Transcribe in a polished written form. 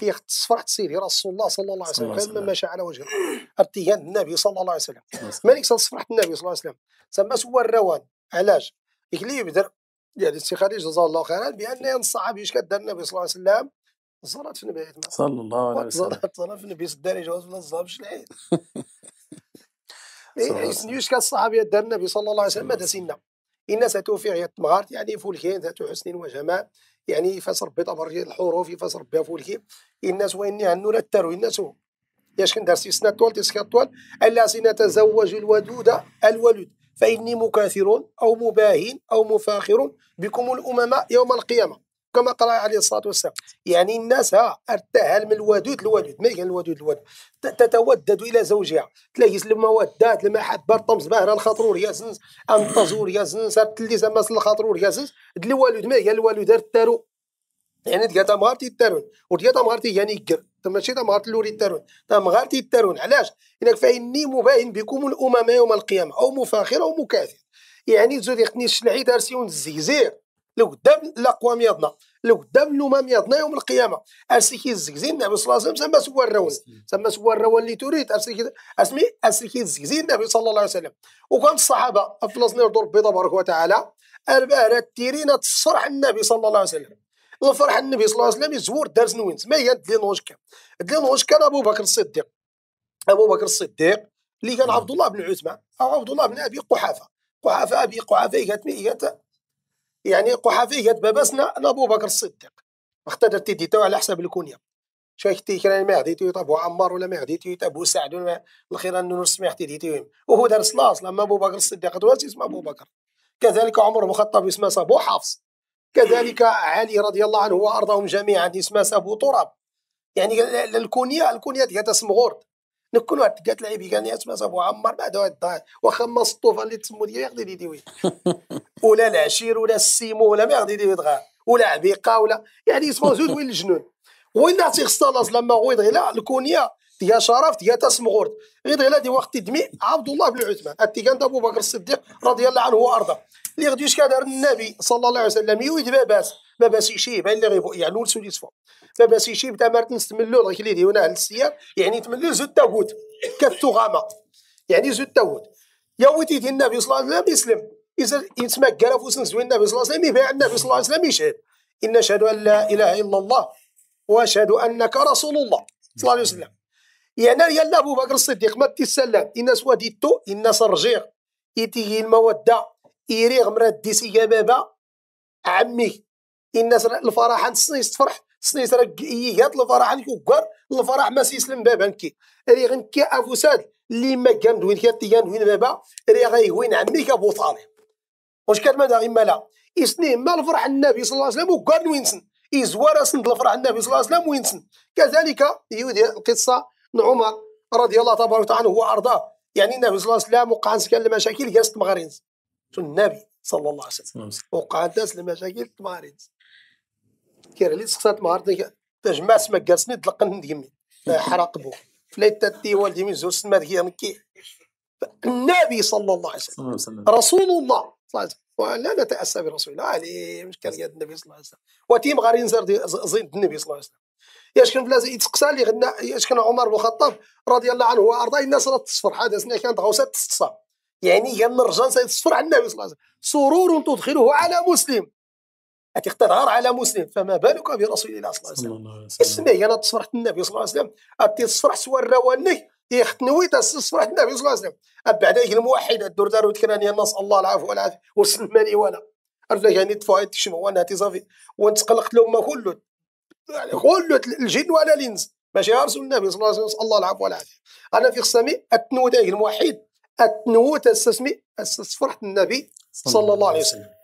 هي تصفرح سيدي رسول الله صلى الله عليه وسلم خير مما شاء على وجه ارتيان النبي صلى الله عليه وسلم مالك صفرحت النبي صلى الله عليه وسلم سما سوى الروان علاش يكلي بدر يعني السي خالد جزاه الله خيرا بان ينصح باش كدار النبي صلى الله عليه وسلم الصلاة في النبي صلى الله عليه وسلم الصلاة في النبي سداري جواز ولا الزابش العيد يسنيوش كالصحابي دار النبي صلى الله عليه وسلم ماذا سنة الناس توفي عيات مغارت يعني فولكين ذات حسن وجمال يعني فاس ربي طبر الحروف فاس ربي فولكي الناس وإني عنو لا تروا الناس هو ياش كندار سنة طوال تسكا طوال ألا سنتزوج الودود الولد فإني مكاثر أو مباهين أو مفاخر بكم الأمم يوم القيامة كما قال عليه الصلاة والسلام يعني الناس ارتهل من الودود الولد ما كان الودود تتودد إلى زوجها تلاقي المودات المحبة طمس بهرا الخطرور يا زنز أنتظور يا زنز اللي زعما الخطرور يا زنز الولد ما كان الولد ارتارو يعني ديال مغارتي التارون وديال مغارتي يعني يكر ماشي مغارت اللوري التارون مغارتي التارون علاش إنك فإني مباين بكم الأمم يوم القيامة أو مفاخر أو مكاثر يعني زود يقني الشلعي دارسيون الزيزير لقدام الأقوام يضنا لقدام الأمم يضنا يوم القيامة أرسيكي الزكزين النبي صلى الله عليه وسلم سما سوى الرون سما سوى الرون اللي تريد أرسيكي الزكزين النبي صلى الله عليه وسلم وكان الصحابة أفلسنا يرضوا ربي تبارك وتعالى أربعة تيرين تصرح النبي صلى الله عليه وسلم الفرح النبي صلى الله عليه وسلم يزور دارس نوينس ما هي دلين كان أبو بكر الصديق اللي كان عبد الله بن عثمان أو عبد الله بن أبي قحافة أبي قحافة يعني قحافة بابسنا أبو بكر الصديق اختدر تيديتو على حساب الكونية شايختي كان ما غديتو أبو عمار ولا ما غديتو أبو سعد ولا الخير أنه نسمع تيديتو وهو دار صلاص لما أبو بكر الصديق دلوقتي اسمه أبو بكر كذلك عمر بن الخطاب اسمه أبو حفص كذلك علي رضي الله عنه وأرضاهم جميعا اسمه أبو تراب يعني الكونية ديال اسم غورد نكون قالت لعيبي كان اسمه أبو عمار بعد هاد واخا الطوفان اللي تسمو ديال يغدي ديوي ولا العشير ولا السيمو ولا ما غادي يدير دغا ولا عبيقه ولا يعني اسمه زود وين الجنون وين نعطي خصالاص لما غويد غير الكونيه ديال شرف ديال تسم غورد غير دي وقت الدمي عبد الله بن عثمان اتي كان ابو بكر الصديق رضي الله عنه وارضاه اللي غادي كدار النبي صلى الله عليه وسلم يويد باباس يشيب اللي غيبو يعني ولسو يصفو باباس يشيب تمرت نستملو غير اللي ديونا على السيار يعني تملو زود تاغوت كالتغامه يعني زود تاغوت يا ولدي ديال النبي صلى الله عليه وسلم يسلم إذا يسمى قرف وسنسوي النبي صلى الله عليه وسلم يبيع النبي صلى الله عليه وسلم يشهد إن أشهد أن لا إله إلا الله وأشهد أنك رسول الله صلى الله عليه وسلم يعني يلا أبو بكر الصديق ما تسلم الناس وديتو الناس رجيغ يتيجي المودة يريغ مراد ديسي بابا عمي الناس الفرح سنيس تفرح سنيس رقيات الفرح نكوكر الفرح ما سيسلم بابا نكي ريغ نكي أبو ساد اللي ما كان دوين كان دوين بابا ريغ يهوين عميك أبو طالب واش كان ماذا غير مالا يسنيه ما الفرح النبي صلى الله عليه وسلم وكان وينسن يزوار سند الفرح النبي صلى الله عليه وسلم وينسن كذلك يودي القصه عمر رضي الله تبارك عنه وارضاه يعني النبي صلى الله عليه وسلم وقع نسكن المشاكل جالس مغارينز النبي صلى الله عليه وسلم وقع ناس المشاكل مغارينز كير اللي سقسات مغارت تجمع سما جالسني طلق نديمي حرق بو فليت تي والدي من زوج سما هي نكي النبي صلى الله عليه وسلم رسول الله صلى الله عليه وسلم ولا نتأسى برسول الله عليه مش كان يد النبي صلى الله عليه وسلم وتيم غارين زرد زيد النبي صلى الله عليه وسلم ياش كان بلازم يتسقسى لي غنا ياش كان عمر بن الخطاب رضي الله عنه وارضاه الناس راه تصفر حدثنا كانت غوسات تستصاب يعني كان الرجال سيتصفر على النبي صلى الله عليه وسلم سرور تدخله على مسلم أتختار على مسلم فما بالك برسول الله صلى الله عليه وسلم اسمعي انا تصفرت النبي صلى الله عليه وسلم اتي تصفر سوى الرواني يختنوي تصفر النبي صلى الله عليه وسلم بعد ذلك الموحد الدور دارو تكراني الناس الله العفو والعافيه والسلماني وانا عرفت يعني طفاي تشنو وانا تصافي وانتقلقت لهم كله الجن ولا الانس ماشي رسول النبي صلى الله عليه وسلم الله العفو والعافيه انا في خصامي اتنو ذاك الموحد اتنو تسمي اسفرت النبي صلى الله عليه وسلم